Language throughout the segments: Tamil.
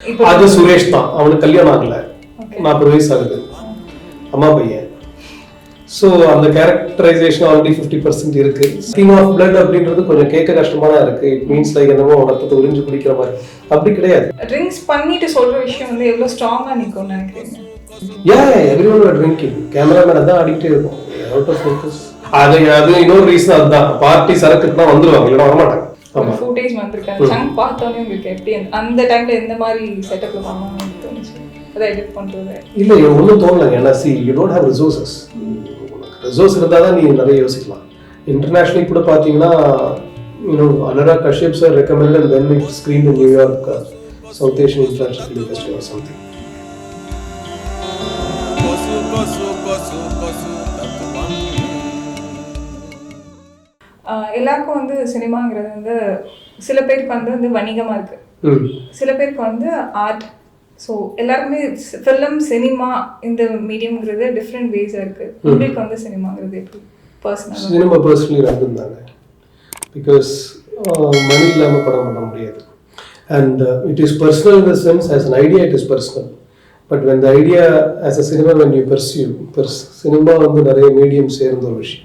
அது சுரேஷ் தான். அவனுக்கு கல்யாணம் ஆகல, 40 வயசு ஆகுது, அம்மா பையன். ஸோ அந்த கேரக்டரைசேஷன் ஆல்ரெடி 50% இருக்கு. கிங் ஆஃப் பிளட் அப்படின்றது கொஞ்சம் கேட்க கஷ்டமா தான் இருக்கு. இட் மீன்ஸ் லைக் என்னமோ ரத்தத்தை உறிஞ்சு குடிக்கிற மாதிரி. அப்படி கிடையாது. ட்ரிங்க்ஸ் பண்ணிட்டு சொல்ற விஷயம் வந்து எவ்வளவு ஸ்ட்ராங்கா நிக்கும்னு நினைக்கிறீங்க? Everyone R drinking. கேமராமேன் அதான் அடிக்டே இருக்கும், அவுட் ஆஃப் ஃபோக்கஸ். அது இன்னொரு ரீசன் அதுதான். பார்ட்டி சரக்குக்கு தான் வந்துருவாங்க, இல்லைன்னா வரமாட்டாங்க. ஃபுட்டேஜ் வந்திருக்காங்க. சங்க் பார்த்தோன்னே உங்களுக்கு எப்படி அந்த டைம்ல எந்த மாதிரி செட்டப்ல பண்ணணும்னு தோணுச்சு? அதை எடிட் பண்றது இல்லை, ஒன்றும் தோணலைங்க. ஏன்னா you don't have resources. Resource இருந்தால் தான் நீ நிறைய யோசிக்கலாம். இன்டர்நேஷ்னலி கூட பார்த்தீங்கன்னா Anurag Kashyap sir recommended and then it screened in New York South Asian International Film Festival or something. எல்லாருக்கும் வந்து சினிமாங்கிறது வந்து சில பேருக்கு வந்து வணிகமா இருக்கு, சில பேருக்கு வந்து ஆர்ட். ஸோ எல்லாருக்குமே ஃபிலிம் சினிமா இந்த மீடியம்ங்கிறது டிஃப்ரெண்ட் வேஸாக இருக்குது. உங்களுக்கு வந்து சினிமாங்கிறது எப்படி பர்சனல்? சினிமா பர்சனலி ரெண்டும் தாங்க. பிகாஸ் மணி இல்லாமல் படம் பண்ண முடியாது. And it is personal in the sense as an idea it is personal. But when the idea as a cinema when you pursue cinema வந்து நிறைய மீடியம் சேர்ந்த ஒரு விஷயம்.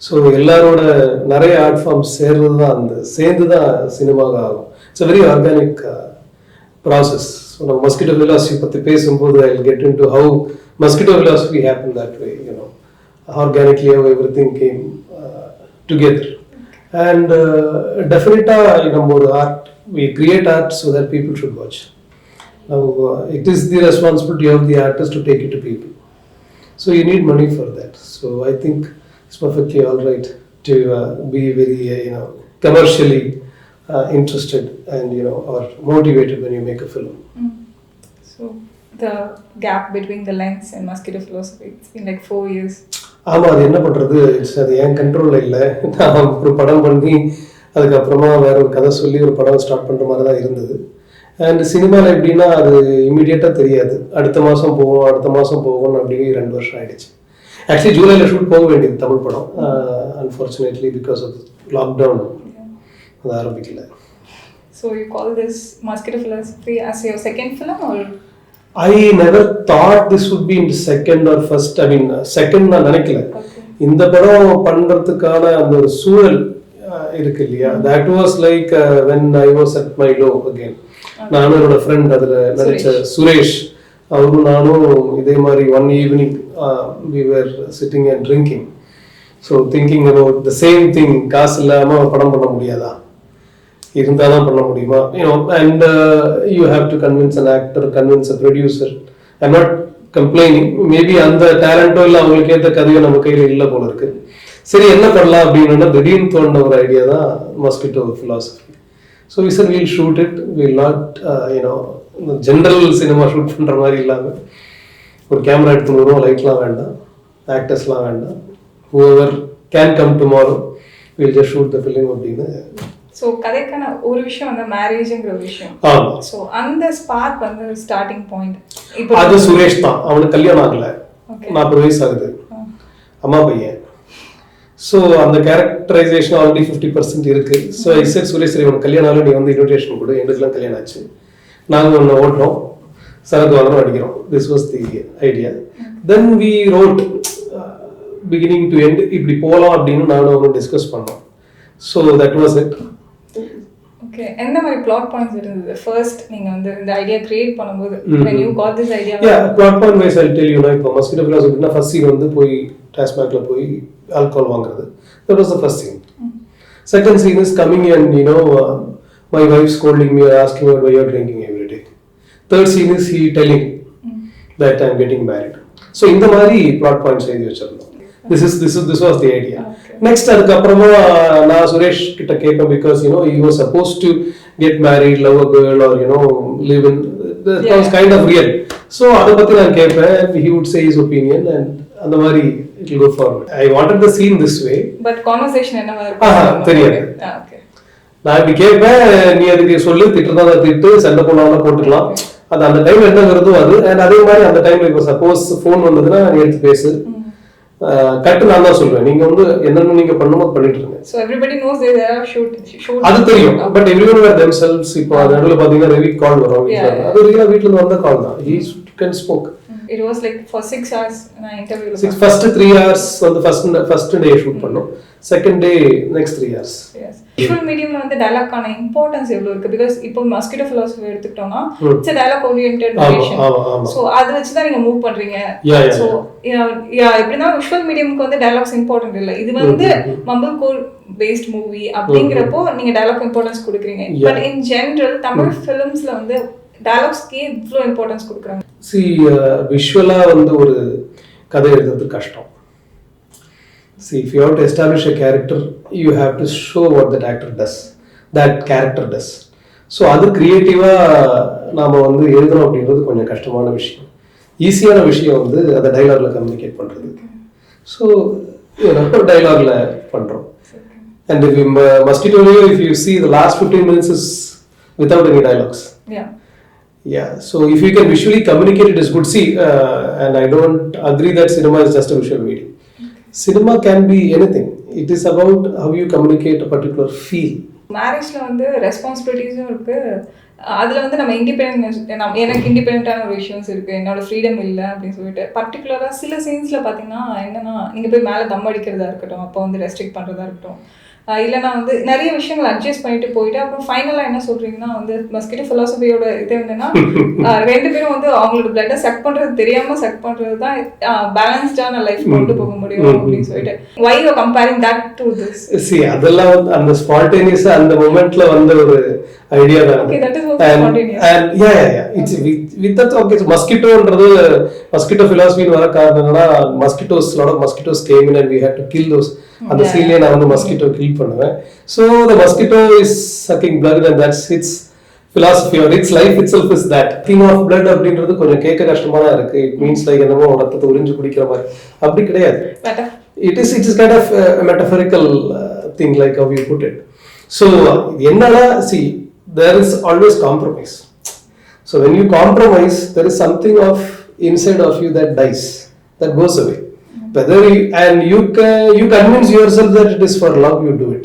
ஸோ எல்லாரோட நிறைய ஆர்ட் ஃபார்ம்ஸ் சேர்ந்து தான் சேர்ந்து தான் சினிமாக ஆகும். It's a very organic process. So நம்ம மஸ்கிட்டோ ஃபிலாசபி பற்றி பேசும்போது I will get in to how mosquito philosophy happen that way. Organically how everything came together. And டெஃபினட்டாக நம்ம ஒரு art we create art so that people should watch. Now it is the responsibility of the artist to take it to people. So you need money for that. So I think it's perfectly all right to be very commercially interested and or motivated when you make a film. So the gap between the lens and Mosquito Philosophy, it's been like 4 years. ஆமாம், அது என்ன பண்ணுறது, அது என் கண்ட்ரோலில் இல்லை. நான் ஒரு படம் பண்ணி அதுக்கப்புறமா வேற ஒரு கதை சொல்லி ஒரு படம் ஸ்டார்ட் பண்ணுற மாதிரி தான் இருந்தது. அண்ட் சினிமாவில் எப்படின்னா அது இமீடியட்டாக தெரியாது. அடுத்த மாதம் போகும் அப்படியே 2 வருஷம் ஆகிடுச்சு. ஆக்சுவலி ஜூலையில் ஷூட் போக வேண்டியது தமிழ் படம். அன்ஃபார்ச்சுனேட்லி பிகாஸ் ஆஃப் லாக்டவுன் அது ஆரம்பிக்கல. So you call this Mosquito Philosophy as your second film or? I never thought this would be in the second or first. I mean second நான் நினைக்கல. இந்த படம் பண்றதுக்கான அந்த ஒரு சூழல் இருக்கு இல்லையா, that was like when I was at my low again. நானும் என்னோட ஃப்ரெண்ட் அதில் நடிச்ச சுரேஷ், அவரும் நானும் இதே மாதிரி one evening we were sitting and drinking. So thinking about the same thing. காசு இல்லாமல் படம் பண்ண முடியாதா, இருந்தால் தான் பண்ண முடியுமா, and you have to convince an actor, convince a producer. I'm not complaining. Maybe அந்த டேலண்டோ இல்லை அவங்களுக்கு ஏற்ற கதையோ நம்ம கையில் இல்லை போல இருக்கு. சரி என்ன பண்ணலாம் அப்படின்னு திடீர்னு தோன்ற ஒரு ஐடியா தான் mosquito philosophy. So we said we'll shoot it. We'll not general cinema shoot பண்ணுற மாதிரி இல்லாமல் ஒரு கேமரா எடுத்துன்னு வருவோம், லைட்லாம் வேண்டாம், ஆக்டர்ஸ்லாம் வேண்டாம், whoever can come tomorrow, we'll just shoot the film அப்படின்னு. ஸோ கதைக்கான ஒரு விஷயம் வந்து மேரேஜுங்கிற ஒரு விஷயம். ஸோ அந்த ஸ்பார்க் வந்து ஸ்டார்டிங் பாயிண்ட் இப்போ அது சுரேஷ் தான். அவனுக்கு கல்யாணம் ஆகல, 40 வயசு ஆகுது, அம்மா பையன். ஸோ அந்த கேரக்டரைசேஷன் ஆல்ரெடி 50% இருக்கு. ஸோ ஐ செட் சுரேஷ், சரி உனக்கு கல்யாணம் ஆகல, நீ வந்து இன்விடேஷன் கொடு, எங்களுக்குலாம் கல்யாணம் ஆச்சு, நாங்கள் ஒன்று ஓட்டுறோம், சரக்கு வாங்குறோம், அடிக்கிறோம். This was the idea. Then we road beginning to end இப்படி போகலாம் அப்படின்னு நானும் அவங்க டிஸ்கஸ் பண்ணோம். So that was it. Okay, எந்த மாதிரி பிளாட் பாயிண்ட்ஸ் இருந்தது ஃபர்ஸ்ட் நீங்க வந்து இந்த ஐடியா கிரியேட் பண்ணும்போது? when you got this idea? Plot point wise I'll tell you. இப்போ மஸ்கிட்டோ ஃபிலாசபினா ஃபர்ஸ்ட் சீன் வந்து போய் டாஸ்மாக்ல போய் ஆல்கஹால் வாங்குறது. that was the first scene. Second scene is coming and my wife scolding me or asking me why you are drinking every day. Third scene is he telling that I'm getting married. So இந்த மாதிரி பிளாட் பாயிண்ட்ஸ் எழுதி வச்சிருந்தோம். This was the idea. Next அதுக்கப்புறமா நான் சுரேஷ் கிட்ட கேட்பேன், because he was supposed to get married, love a girl or live in that was kind of real. So அதை பத்தி நான் கேட்பேன், he would say his opinion and அந்த மாதிரி it will go forward. I wanted the scene this way, but conversation என்னவா இருக்கும் தெரியாது. ஓகே, நான் இப்படி கேட்பேன், நீ அதுக்கு சொல்லு, திட்டுறதா திட்டு, சண்டை போனாலும் போட்டுக்கலாம், அது அந்த டைம் என்ன வருதோ அது. அண்ட் அதே மாதிரி அந்த டைம்ல இப்போ சப்போஸ் ஃபோன் வந்ததுன்னா நீ எடுத்து பேசு, கட்டு நான் தான் சொல்றேன், நீங்க வந்து என்னென்ன நீங்க பண்ணும்போது பண்ணிட்டு இருங்க. So everybody knows they are shoot. அது தெரியும், பட் எவ்ரிவன் வேர் themselves. இப்போ நடுவுல பாத்தீங்கன்னா ரவி கால் வரும் வீட்ல, அது ரியலா வீட்ல இருந்து வந்த கால் தான். He can spoke. It was like for 6 hours நான் இன்டர்வியூல first 3 hours வந்து first day ஷூட் பண்ணோம், second day next 3 hours. Yes. Visual mediumல வந்து டயலாக்கான இம்பார்ட்டன்ஸ் எவ்வளவு இருக்கு? பிகாஸ் இப்போ மஸ்கிட்டோ philosophy எடுத்துக்கிட்டோம்னா it's a dialogue oriented narration. So அது வச்சு தான் நீங்க மூவ் பண்றீங்க. சோ எப்படின்னா விஷுவல் மீடியம்க்கு வந்து டயலாக்ஸ் இம்பார்ட்டன்ட் இல்ல. இது வந்து மம்பிள் கோர் பேஸ்ட் மூவி அப்படிங்கறப்போ நீங்க டயலாக் இம்பார்ட்டன்ஸ் கொடுக்குறீங்க. பட் இன் ஜெனரல் தமிழ் ஃபிலிம்ஸ்ல வந்து டயலாக்ஸ்க்கே இவ்வளோ இம்பார்ட்டன்ஸ் கொடுக்குறாங்க. விஷுவலா வந்து ஒரு கதை எழுதுறது கஷ்டம். See, if you have to establish a character, you have to show what that actor does, that character does. So அது கிரியேட்டிவா நாம வந்து எழுதணும் அப்படின்றது கொஞ்சம் கஷ்டமான விஷயம். ஈஸியான விஷயம் வந்து அதை டைலாக்ல கம்யூனிகேட் பண்றது. ஸோ டைலாக்ல பண்றோம். And if Mosquito, if you see the last 15 minutes is without any dialogues. Yeah, so if you can visually communicate, it is good. See, and I don't agree that cinema is just a visual medium. Cinema can be anything. It is about how you communicate a particular feel. மேரேஜ்ல வந்து ரெஸ்பான்சிபிலிட்டிஸும் இருக்கு. அதுல வந்து நம்ம எனக்கு இண்டிபெண்டான ஒரு விஷயம்ஸ் இருக்கு, என்னோட ஃப்ரீடம் இல்லை அப்படின்னு சொல்லிட்டு பர்டிகுலரா சில சீன்ஸ்ல பாத்தீங்கன்னா என்னன்னா நீங்க போய் மேல தம் அடிக்கிறதா இருக்கட்டும், அப்போ வந்து ரெஸ்ட்ரிக்ட் பண்றதா இருக்கட்டும், இல்லைனா வந்து நிறைய விஷயங்கள் அட்ஜஸ்ட் பண்ணிட்டு போயிட்டு அப்புறம் ஃபைனலாக என்ன சொல்றீங்கன்னா வந்து மஸ்கிட்டோ ஃபிலாசபியோட இது என்னன்னா 2 பேரும் வந்து அவங்களோட பிளட்டை செக் பண்றது தெரியாம செக் பண்றது தான் பேலன்ஸ்டான லைஃப் கொண்டு போக முடியும் அப்படின்னு சொல்லிட்டு why you comparing that to this? See, அதெல்லாம் வந்து அந்த ஸ்பான்டேனியஸா அந்த மொமெண்ட்ல வந்த ஒரு ஐடியா தான். Okay, that is also spontaneous. And yeah, it's with that. Okay, so mosquitoன்றது mosquito philosophy வர காரணம் என்னன்னா lot of mosquitoes came in and we had to kill those. அந்த சீன்லயே நான் வந்து மஸ்கிட்டோ கில் பண்ணுவேன். So the mosquito is sucking blood and that's its philosophy or its life itself is that. King of blood அப்படின்றது கொஞ்சம் கேட்க கஷ்டமா தான் இருக்கு. It means like என்னமோ ரத்தத்தை உறிஞ்சு குடிக்கிற மாதிரி. அப்படி கிடையாது. It is kind of a metaphorical thing like how you put it. So என்னன்னா see, there is always compromise. So when you compromise, there is something of inside of you that dies, that goes away. Whether you convince yourself that it is for love, you do it.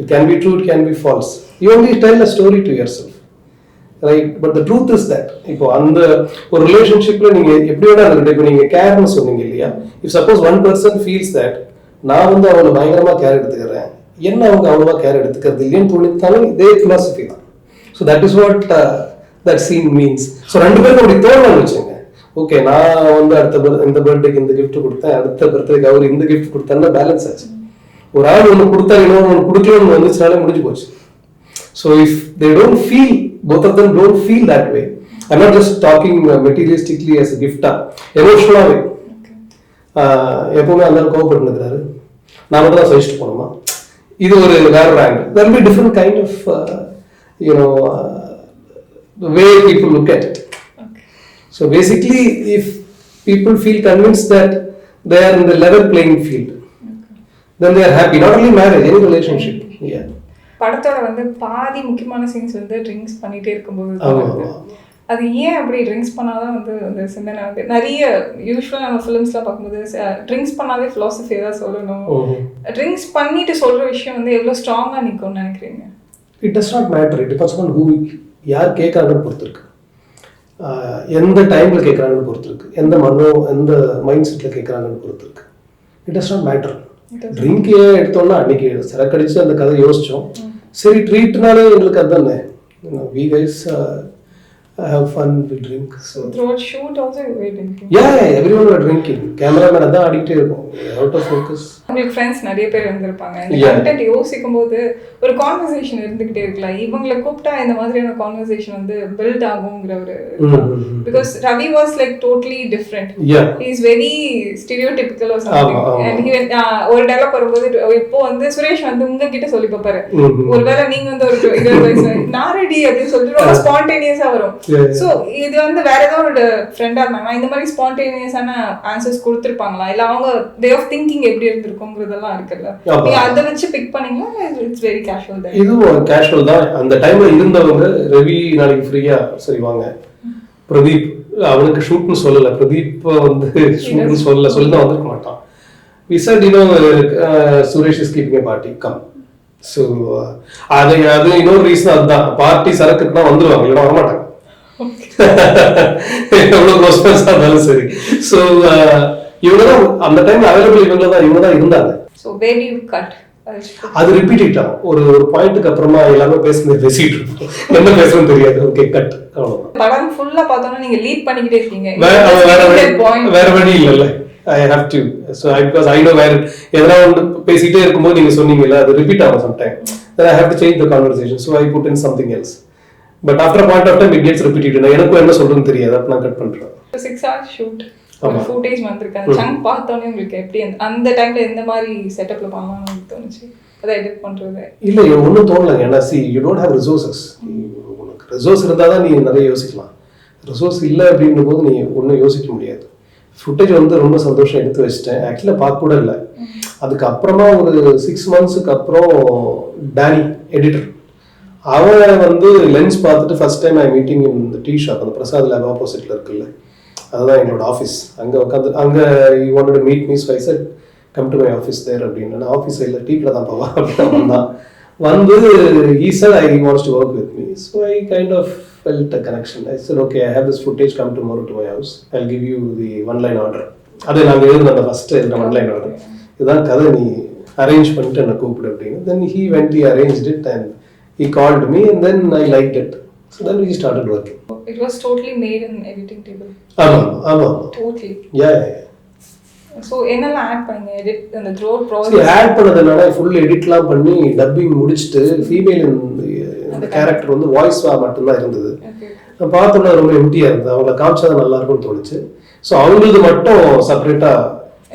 It can be true, it can be false. You only tell a story to yourself, right? But the truth is that இப்போ அந்த ஒரு ரிலேஷன்ஷிப்ல நீங்க எப்படி வேணா இருக்கட்டும், இப்போ நீங்க கேர்னு சொன்னீங்க இல்லையா, if suppose one person feels that நான் வந்து அவனை பயங்கரமா கேர் எடுத்துக்கிறேன், என்ன அவங்க அவ்வளவா கேர் எடுத்துக்கிறது இல்லைன்னு தோணித்தாலும் இதே philosophy தான். So that is what that scene means. So 2 பேரும் அப்படி தோணணும்னு வச்சுங்க. ஓகே, நான் வந்து இந்த பர்த்டேக்கு இந்த கிஃப்ட் கொடுத்தேன், அடுத்த பர்த்டேக்கு அவர் இந்த கிஃப்ட் கொடுத்தேன்னா பேலன்ஸ் ஆச்சு. ஒரு ஆள் ஒன்று கொடுத்தா இன்னொன்று கொடுக்கணும்னு வந்துச்சுனாலே முடிஞ்சு போச்சு. So if they don't feel, both of them don't feel that way. I'm not just talking materialistically as a gift-ஆ, எமோஷனலாகவே எப்பவுமே அந்த கோவப்பட்டு இருக்கிறாரு, நான் மட்டும் தான் சஜஸ்ட் போனோமா, இது ஒரு வேற angle. There will be different kind of the way people look at it. So basically, if people feel convinced that they are in the level playing field, then they are happy. Not only marriage, any relationship. Yeah. படத்தோட வந்து பாதி முக்கியமான சீன்ஸ் வந்து ட்ரிங்க்ஸ் பண்ணிட்டே இருக்கும்போது அது ஏன் அப்படி ட்ரிங்க்ஸ் பண்ணாதான் வந்து அந்த சிந்தனை வந்து நிறைய யூஸ்வலாக நம்ம ஃபிலிம்ஸ்லாம் பார்க்கும்போது ட்ரிங்க்ஸ் பண்ணாவே ஃபிலாசபி தான் சொல்லணும். ட்ரிங்க்ஸ் பண்ணிட்டு சொல்ற விஷயம் வந்து எவ்வளோ ஸ்ட்ராங்காக நிற்கும்னு நினைக்கிறீங்க? It does not matter. It depends on who, யார் கேட்கறாங்கன்னு பொறுத்து இருக்கு, எந்த டைம்ல கேட்கறாங்கன்னு பொறுத்து இருக்கு, எந்த மைண்ட் செட்ல கேட்கறாங்கன்னு பொறுத்து இருக்கு. It does not matter. Drink ஏன் எடுத்தோம்னா அன்னைக்கு சிறக்கடிச்சு அந்த கதை யோசிச்சோம், சரி ட்ரீட்னாலே எங்களுக்கு அதுதானே. we guys have fun, we drink. So throughout shoot also you were drinking? Yeah, everyone were drinking. Cameraman அதான் ஆடிட்டே இருக்கும், out of focus. உங்களுக்கு ஃப்ரெண்ட்ஸ் நிறைய பேர் இருந்திருப்பாங்க. இந்த கண்டென்ட் யோசிக்கும் போது ஒரு கான்வர்சேஷன் இருந்துகிட்டே இருக்கலாம். இவங்களை கூப்பிட்டா இந்த மாதிரியான கான்வர்சேஷன் வந்து பில்ட் ஆகுங்கிற ஒரு, because Ravi was like totally different. He is very stereotypical or something. And he ஒரு டயலாக் வரும்போது இப்போ வந்து சுரேஷ் வந்து உங்ககிட்ட சொல்லி பார்ப்பாரு, ஒருவேளை நீங்க வந்து ஒரு 20 வயசு நான் ரெடி அப்படின்னு சொல்லிட்டு ரொம்ப ஸ்பான்டேனியஸா வரும். சோ இது வந்து வேற ஏதோ ஒரு ஃப்ரெண்டா இருந்தாங்கன்னா இந்த மாதிரி ஸ்பான்டேனியஸான ஆன்சர்ஸ் கொடுத்துருப்பாங்களா, இல்ல அவங்க வே ஆஃப் திங்கிங் எப்படி இருந்திருக்குங்கிறதெல்லாம் இருக்குல்ல, நீங்க அதை வச்சு பிக் பண்ணீங்களா? இட்ஸ் வெரி கேஷுவல் தான். இதுவும் கேஷுவல் தான். அந்த டைம்ல இருந்தவங்க ரவி நாளைக்கு ஃப்ரீயா சரி வாங்க, பிரதீப் அவனுக்கு ஷூட்னு சொல்லல, பிரதீப் வந்து ஷூட்னு சொல்லி தான் வந்திருக்க மாட்டான். we said, Suresh is keeping a party, come. So, அது இன்னொரு ரீசன் அதுதான், பார்ட்டி சரக்குன்னா வந்துருவாங்க, இல்லைன்னா வரமாட்டாங்க. எவ்வளோ க்ளோஸ் ஃப்ரெண்ட்ஸாக இருந்தாலும் சரி. ஸோ இவங்க தான் அந்த டைம்ல அவைலபிள், இவங்க தான் இருந்தாங்க. So where do you cut? அது ரிப்பீட் ஆகும். ஒரு பாயிண்ட்டுக்கு அப்புறமா எல்லாமே பேசிட்டு இருப்போம், என்ன பேசணும்னு தெரியாது. ஓகே கட், அவ்வளவுதான். படம் ஃபுல்லா பார்த்தோம்னா நீங்க லீட் பண்ணிக்கிட்டே இருக்கீங்க, வேற வழி இல்லைல்ல. I have to, so because I know where எதனா ஒன்று பேசிட்டே இருக்கும்போது நீங்க சொன்னீங்கல்ல, அது ரிப்பீட் ஆகும் sometime, then I have to change the conversation, so I put in something else, but after a point of time it gets repeated. எனக்கு என்ன சொல்றதுன்னு தெரியாது, அப்ப நான் கட் பண்றேன். 6 hours shoot ஒரு ஃபுட்டேஜ் வந்திருக்கு, அந்த சங்க் பார்த்தோன்னே உங்களுக்கு எப்படி அந்த டைம்ல எந்த மாதிரி செட்டப்ல பண்ணலாம்னு தோணுச்சு அதை எடிட் பண்றது? இல்ல ஒன்றும் தோணல. ஏன்னா you don't have resources. உனக்கு ரிசோர்ஸ் இருந்தால் தான் நீ நிறைய யோசிக்கலாம். ரிசோர்ஸ் இல்லை அப்படின்னும் போது நீ ஒன்றும் யோசிக்க முடியாது. ஃபுட்டேஜ் ரொம்ப சந்தோஷம் எடுத்து வச்சிட்டேன். ஆக்சுவலாக பார்க்க கூட இல்லை. அதுக்கப்புறமா ஒரு 6 monthsக்கு அப்புறம் டேனி எடிட்டர், அவன் லென்ஸ் பார்த்துட்டு first time I meeting in the tea shop, அந்த பிரசாத் லேப் ஆப்போசிட்ல இருக்குல்ல, அதுதான் என்னோட ஆஃபீஸ். அங்கே உட்காந்து அங்கே you wanted to meet me, so I said come to my office there அப்படின்னு. நான் ஆஃபீஸ் இல்லை, டீக்கில் தான் போவா அப்படின்னு வந்தான். he said he wants to work with me, so I kind of felt a connection. I said okay, I have this footage, come tomorrow to my house, I'll give you the one-line order. அது நாங்கள் எழுதுன அந்த ஃபர்ஸ்ட் எழுதுன one-line order, இதுதான் கதை, நீ அரேஞ்ச் பண்ணிட்டு என்னை கூப்பிடு அப்படின்னு. Then he went, he arranged it and he called me and then I liked it, so then we started working. It was totally made in editing table. ஆமா Totally. Yeah. So என்னெல்லாம் ஆட் பண்ணீங்க எடிட் அந்த த்ரோட் ப்ராசஸ்? ஆட் பண்ணதுனால ஃபுல் எடிட்லாம் பண்ணி டப்பிங் முடிச்சிட்டு ஃபீமேல் இந்த கேரக்டர் வாய்ஸ் மட்டும்தான் இருந்தது. நான் பார்த்தோம்னா ரொம்ப எம்டியா இருந்தது. அவங்கள காமிச்சா நல்லா இருக்கும்னு தோணுச்சு. ஸோ அவங்களுக்கு மட்டும் செப்பரேட்டா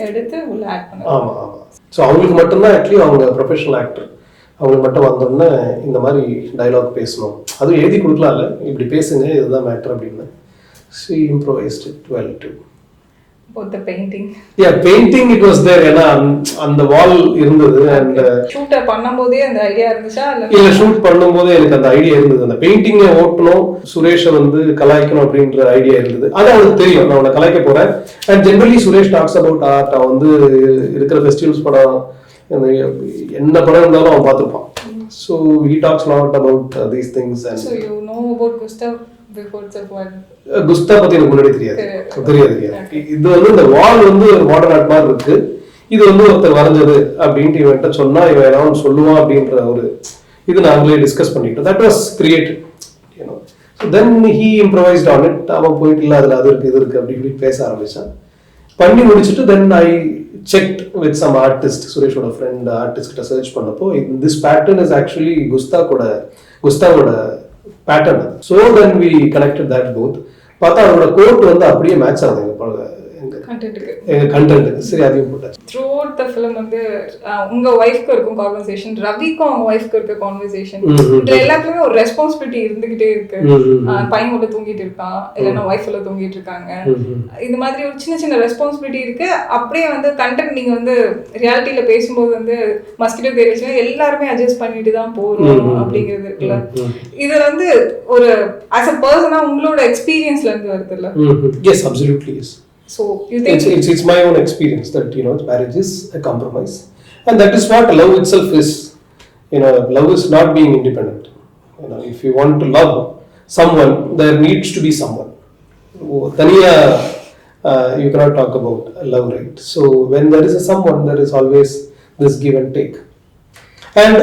எடுத்து உள்ள ஆட் பண்ணேன். ஆமா. ஸோ அவங்களுக்கு மட்டும்தான், ஆக்சுவலி அவங்க ப்ரொஃபஷனல் ஆக்டர், அவங்களுக்கு மட்டும் வந்தோடனே இந்த மாதிரி டைலாக் பேசணும், அதுவும் எழுதி கொடுக்கலாம்ல, இப்படி பேசுங்க இதுதான் மேட்டர் அப்படின்னு. So improvised it well too. About the painting. Yeah, painting it was there. ஏன்னா அந்த வால் இருந்தது. அண்ட் ஷூட் பண்ணும்போதே அந்த ஐடியா இருந்துச்சா இல்ல ஷூட் பண்ணும்போதே எனக்கு அந்த ஐடியா இருந்தது. அந்த பெயிண்டிங்கை ஓட்டணும், சுரேஷை கலாய்க்கணும் அப்படின்ற ஐடியா இருந்தது. அது அவனுக்கு தெரியும், நான் அவனை கலாய்க்க போறேன். And generally Suresh talks about art. அவன் இருக்கிற ஃபெஸ்டிவல்ஸ் படம், என்ன படம் இருந்தாலும் அவன் பார்த்துருப்பான். So he talks a lot about these things. And so you know about Gustav before the one. குஸ்தா பத்தி எனக்கு முன்னாடி தெரியாது. இது இந்த வால் ஒரு மாடர்ன் ஆர்ட் மாதிரி இருக்கு, இது ஒருத்தர் வரைஞ்சது அப்படின்ட்டு இவன்ட்ட சொன்னா இவன் ஏதாவது சொல்லுவான் அப்படின்ற ஒரு இது நாங்களே டிஸ்கஸ் பண்ணிட்டோம். That was created, then he improvised on it. அவன் போயிட்டு இல்லை அதில் அது இருக்கு இது இருக்கு அப்படி இப்படி பேச ஆரம்பிச்சான். பண்ணி முடிச்சுட்டு then I checked with some artist, சுரேஷோட ஃப்ரெண்ட் ஆர்டிஸ்ட் கிட்ட சர்ச் பண்ணப்போ திஸ் பேட்டர்ன் இஸ் ஆக்சுவலி குஸ்தாவோட pattern. So then we connected that both. பார்த்தா அவரோட கோட் அப்படியே மேட்ச் ஆகுது எங்க கண்டென்ட்டுக்கு. சரி, அதையும் போட்டாச்சு. த்ரூ அவுட் த ஃபிலிம் உங்க ஒய்ஃப்க்கு இருக்கும் கான்வர்சேஷன், ரவிக்கும் அவங்க ஒய்ஃப்க்கு இருக்க கான்வர்சேஷன், இதுல எல்லாத்துலயுமே ஒரு ரெஸ்பான்சிபிலிட்டி இருந்துகிட்டே இருக்கு. பையன் உள்ள தூங்கிட்டு இருக்கான், இல்லைன்னா ஒய்ஃப் உள்ள தூங்கிட்டு இருக்காங்க, இந்த மாதிரி ஒரு சின்ன சின்ன ரெஸ்பான்சிபிலிட்டி இருக்கு. அப்படியே கண்டென்ட் நீங்க ரியாலிட்டியில பேசும்போது மஸ்கிட்டோ தெரிவிச்சுன்னா எல்லாருமே அட்ஜஸ்ட் பண்ணிட்டு தான் போறோம் அப்படிங்கிறது இருக்குல்ல. இது ஒரு ஆஸ் அ பர்சனா உங்களோட எக்ஸ்பீரியன்ஸ்ல இருந்து வருது இல்ல? Yes, absolutely yes. So you think it's my own experience that marriage is a compromise, and that is what love itself is. Love is not being independent. If you want to love someone, there needs to be someone. Taniya you cannot talk about love, right? So when there is a someone, there is always this give and take, and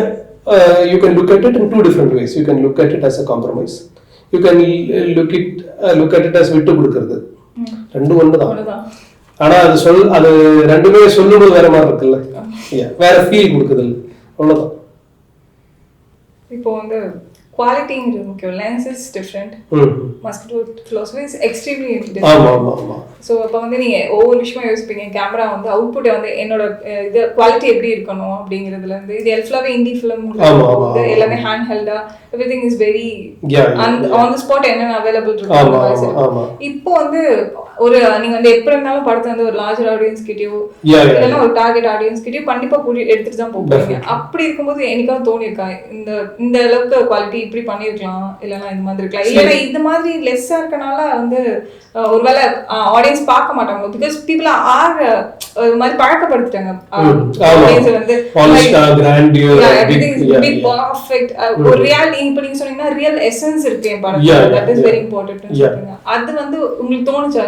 you can look at it in two different ways. You can look at it as a compromise, you can look at it as vittu kudukiradhu. ரெண்டும் ஒண்ணுதான். ஆனா அது ரெண்டுமே சொல்லும்போது வேற மாதிரி இருக்குல்ல, வேற ஃபீல் கொடுக்குது, அவ்வளவுதான். இப்போ குவாலிட்டிங்கிறது முக்கியம். Lens is different, mosquito philosophy is extremely different. So அப்போ நீங்க ஒவ்வொரு விஷயமா யோசிப்பீங்க. கேமரா அவுட்புட் என்னோட இது குவாலிட்டி எப்படி இருக்கணும் அப்படிங்கிறதுல இருந்து, இது எல்லாமே இண்டி ஃபிலிம் எல்லாமே ஹேண்ட் ஹெல்டா, everything is very on the spot என்னென்ன அவைலபிள் இருக்கு. இப்போ ஒரு நீங்க எப்படி இருந்தாலும் படத்தை ஒரு லார்ஜர் ஆடியன்ஸ் கிட்டயோ இல்லைன்னா ஒரு டார்கெட் ஆடியன்ஸ் கிட்டயோ கண்டிப்பா எடுத்துட்டு தான் போறீங்க. அப்படி இருக்கும்போது என்னைக்காவது தோணிருக்கா இந்த அளவுக்கு குவாலிட்டி இப்படி பண்ணிருக்கலாம், இல்லைன்னா இந்த மாதிரி இருக்கலாம், இல்லைன்னா இந்த மாதிரி லெஸ்ஸா இருக்கனால வந்து ஒருவேளை ஆடியன்ஸ் பார்க்க மாட்டாங்க. பிகாஸ் பீப்புள் ஆர் ஒரு மாதிரி பழக்கப்படுத்திட்டாங்க ஆடியன்ஸ் வந்து ஒரு ரியாலிட்டி. இப்ப நீங்க சொன்னீங்கன்னா ரியல் எசன்ஸ் இருக்கு என் படத்துல, தட் இஸ் வெரி இம்பார்ட்டன்ட் சொல்றீங்க. அது வந்து உங்களுக்கு தோணுச்சா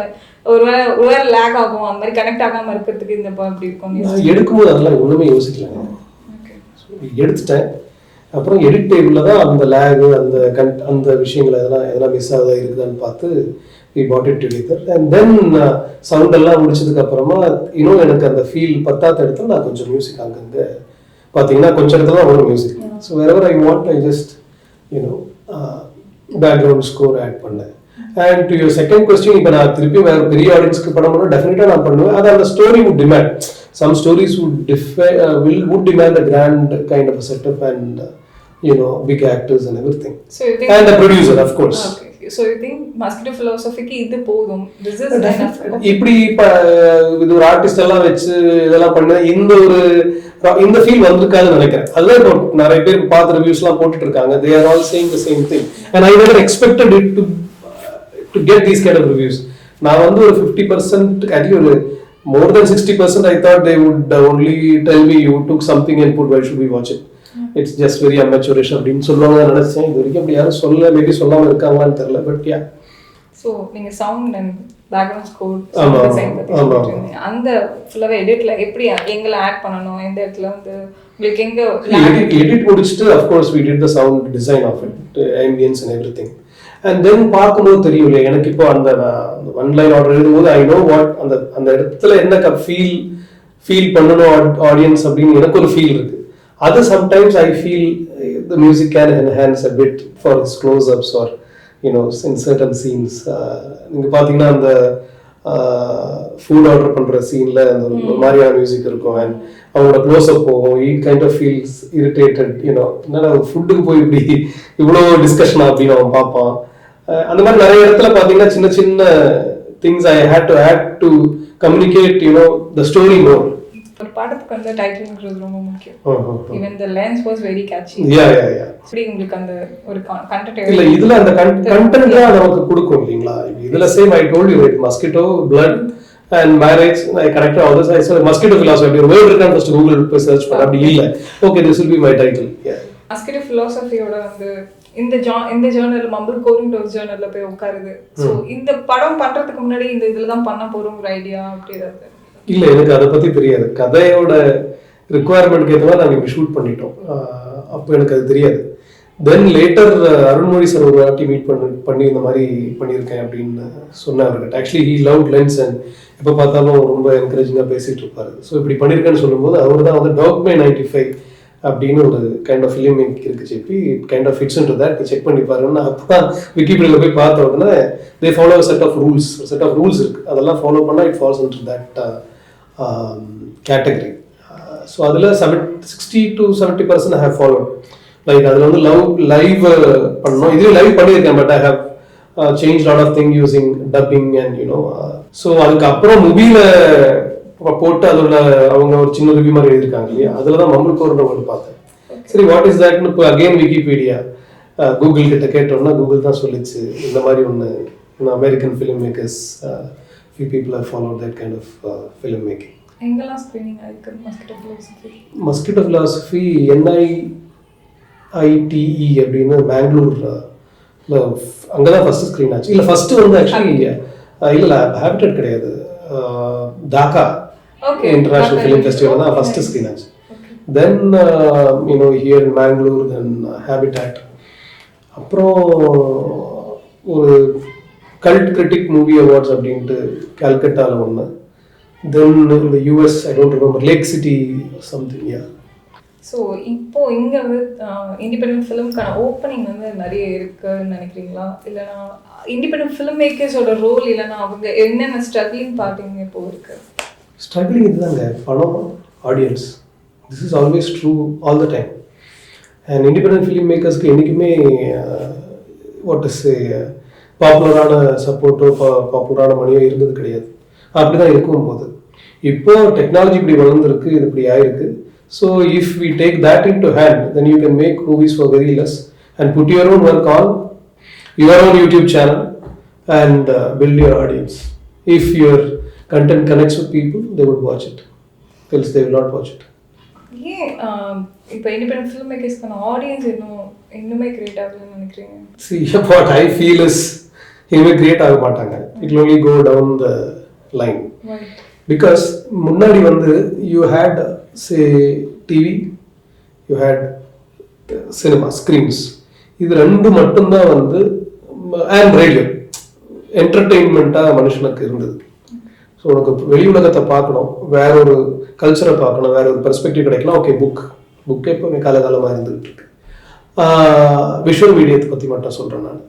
ஒருவேளை லேக் ஆகும், அந்த மாதிரி கனெக்ட் ஆகாம இருக்கிறதுக்கு இந்த அப்படி இருக்கும்? எடுக்கும்போது அதெல்லாம் ஒண்ணுமே யோசிக்கலாங்க, எடுத்துட்டேன். அப்புறம் எடிட் டேபிள்ல தான் அந்த லேக் அந்த விஷயங்கள் எதெல்லாம் மிஸ் ஆகுதா இருக்குதான்னு பார்த்து we bought it together and then sound எல்லாம் முடிச்சதுக்கு அப்புறமா இன்னும் எனக்கு அந்த ஃபீல் பத்தாத இடத்துல நான் கொஞ்சம் மியூசிக் அங்கங்க பார்த்தீங்கன்னா கொஞ்சம் இடத்துல தான் வரும் music. So wherever I want I just background score add பண்ணேன். And to your second question, இப்போ நான் திருப்பி வேற பெரிய ஆடியன்ஸ்க்கு படம் பண்ணால் டெஃபினட்டாக நான் பண்ணுவேன். அது அந்த story would demand, some stories would demand a grand kind of a setup and big actors and everything. So you think, and the producer of course. Okay. So you think Mosquito Philosophy இது போதும், this is enough? இப்படி இது ஒரு ஆர்டிஸ்ட் எல்லாம் வச்சு இதெல்லாம் பண்ண இந்த ஃபீல் வந்திருக்காதுன்னு நினைக்கிறேன். அதுதான் இப்போ நிறைய பேர் பார்த்து ரிவ்யூஸ்லாம் போட்டுட்டு இருக்காங்க. they are all saying the same thing and I never expected it to get these kind of reviews. நான் வந்து ஒரு 50% actually ஒரு more than 60% I thought they would only tell me you took something and put why should we watch it, it's just very amateurish அப்படின்னு சொல்லுவாங்க நினைச்சேன். இது வரைக்கும் அப்படி யாரும் சொல்ல மேபி சொல்லாம இருக்காங்களான்னு தெரியல. பட் யா, ஸோ நீங்க சவுண்ட் அண்ட் பேக்ரவுண்ட் ஸ்கோர் அந்த ஃபுல்லாவே எடிட்ல எப்படி எங்களை ஆட் பண்ணணும், எந்த இடத்துல வந்து உங்களுக்கு எங்க எடிட் முடிச்சுட்டு of course we did the sound design of it, ambience and everything. And then பார்க்கும்போது தெரியும் இல்லையா, எனக்கு இப்போ அந்த ஒன் லைன் ஆர்டர் எழுதும்போது ஐ நோ வாட் அந்த இடத்துல என்ன ஃபீல் பண்ணணும் ஆடியன்ஸ் அப்படின்னு எனக்கு ஒரு ஃபீல் இருக்கு. அது sometimes I feel the music can enhance a bit for its close-ups or in certain scenes. நீங்க பாத்தீங்கன்னா அந்த ஃபுட் ஆர்டர் பண்ற சீன்ல அந்த மாதிரியான மியூசிக் இருக்கும் and அவங்களோட க்ளோஸ்அப் போகும். he kind of feels irritated, என்னடா ஃபுட்டுக்கு போய் இப்படி இவ்வளோ டிஸ்கஷன் அப்படின்னு அவன் பார்ப்பான். அந்த மாதிரி நிறைய இடத்துல பாத்தீங்கன்னா சின்ன சின்ன things I had to add to communicate the story more. ஒரு படத்துக்கு வந்து டைட்டில்ங்கிறது ரொம்ப முக்கியம். even the lens was very catchy. yeah அப்படி உங்களுக்கு அந்த ஒரு கண்டென்ட் இல்ல இதுல அந்த கண்டென்ட் தான் நமக்கு கொடுக்கும் இல்லீங்களா. இதுல same I told you right, mosquito, blood and marriage, I connected all this. I said mosquito philosophy ஒரு வேர்ட் இருக்கான்னு ஃபர்ஸ்ட் கூகுள் போய் சர்ச் பண்ண, அப்படி இல்ல okay this will be my title. yeah, mosquito philosophy ஓட வந்து இந்த ஜர்னல் மம்பிள் கோரிங் ஒரு ஜர்னல்ல போய் உட்காருது. ஸோ இந்த படம் பண்றதுக்கு முன்னாடி இந்த இதுல தான் பண்ண போறோம் ஒரு ஐடியா அப்படி ஏதாவது? இல்ல எனக்கு அதை பத்தி தெரியாது. கதையோட ரிக்குவயர்மெண்ட்க்கு ஏற்ற மாதிரி நாங்கள் இப்படி ஷூட் பண்ணிட்டோம். அப்போ எனக்கு அது தெரியாது. தென் லேட்டர் அருண்மொழி சார் ஒரு வாட்டி மீட் பண்ணி இந்த மாதிரி பண்ணியிருக்கேன் அப்படின்னு சொன்னேன் அவர்கிட்ட. Actually he love lens and எப்போ பார்த்தாலும் ரொம்ப என்கரேஜிங்காக பேசிட்டு இருப்பாரு. ஸோ இப்படி பண்ணியிருக்கேன்னு சொல்லும்போது அவர் தான் வந்து டாக்மே 95 அப்படின்னு ஒரு கைண்ட் ஆஃப் ஃபிலிம் இருக்கு JP, kind of fits into that, check பண்ணி பாருன்னு. அப்போ தான் விக்கிபீடியாவில் போய் பார்த்த உடனே they follow set of rules இருக்கு, அதெல்லாம் ஃபாலோ பண்ணால் it falls into that category. So அதில் 60 to 70% I have followed. Like அதில் வந்து லைவ் பண்ணணும். இதுலேயும் லைவ் பண்ணியிருக்கேன், but I have change lot of thing using dubbing and so அதுக்கப்புறம் மூவியில் போட்டு அதோட அவங்க ஒரு சின்ன ரிவ்யூ மாதிரி எழுதியிருக்காங்க இல்லையா, அதில் தான் மம்பிள் கோர்ன்ற ஒன்று பார்த்தேன். சரி வாட் இஸ் தட்னு இப்போ அகெயின் விக்கிபீடியா கூகுள் கிட்ட கேட்டோம்னா கூகுள் தான் சொல்லிச்சு இந்த மாதிரி ஒன்று American film makers few people have followed that kind of film making. எங்கெல்லாம் ஸ்கிரீனிங் ஆயிருக்கு மஸ்கிட்டோ ஃபிலாசபி NIITE அப்படின்னு பெங்களூர்ல அங்கே தான் ஃபர்ஸ்ட் ஸ்க்ரீன் ஆச்சு. இல்லை ஃபர்ஸ்ட் வந்து ஆக்சுவலி இல்லை ஹேபிட்டட் கிடையாது, டாக்கா இன்டர்நேஷனல் ஃபிலிம் ஃபெஸ்டிவல் தான் ஃபர்ஸ்ட் ஸ்க்ரீன் ஆச்சு. Then here in Bangalore, then habitat, அப்புறம் ஒரு கல்ட் கிரிட்டிக் மூவி அவார்ட்ஸ் அப்படின்ட்டு கல்கட்டாவில் ஒன்று. தென் இந்த US I don't remember, lake city something. Yeah, so இப்போ இங்கே வந்து இண்டிபெண்டன்ட் ஃபிலிம்க்கான ஓப்பனிங் வந்து நிறைய இருக்குன்னு நினைக்கிறீங்களா? இல்லைனா இண்டிபெண்டன்ட் ஃபிலிம் மேக்கர்ஸோட ரோல் இல்லைனா அவங்க என்னென்ன ஸ்ட்ரகிளிங் பார்ட்டிங்க இப்போ இருக்கு? ஸ்ட்ரகிளிங் இதுதாங்க, பணம், audience. This is always true all the time. And independent film மேக்கர்ஸ்க்கு என்றைக்குமே வாட் இஸ் பாப்புலரான சப்போர்ட்டோ பாப்புலரான மணியோ இருந்தது கிடையாது. அப்படி தான் இருக்கும் போது இப்போ டெக்னாலஜி இப்படி வளர்ந்துருக்கு, இது இப்படி ஆயிருக்கு. So if we take that in to hand then you can make movies for very less and put your own work on your own YouTube channel and build your audience. If your content connects with people, they would watch it. Else they will not watch it. ஏன் இப்போ இண்டிபெண்டன்ட் ஃபில்ம் மேக்கர்ஸ்க்கான ஆடியன்ஸ் இன்னுமே கிரியேட் ஆகலன்னு நினைக்கிறீங்க? See, what I feel is இனிமே கிரியேட் ஆக மாட்டாங்க. It will only go down the line. Right. Because முன்னாடி வந்து you had say TV, you had cinema screens. இது ரெண்டு மட்டும்தான் வந்து and radio என்டர்டெயின்மெண்ட்டாக மனுஷனுக்கு இருந்தது. ஸோ உனக்கு வெளி உலகத்தை பார்க்கணும், வேற ஒரு கல்ச்சரை பார்க்கணும், வேற ஒரு பெர்ஸ்பெக்டிவ் கிடைக்கலாம். ஓகே, புக் எப்போவுமே காலகாலமாக இருந்துகிட்டு இருக்கு. விஷுவல் மீடியத்தை பற்றி மட்டும் சொல்கிறேன் நான்.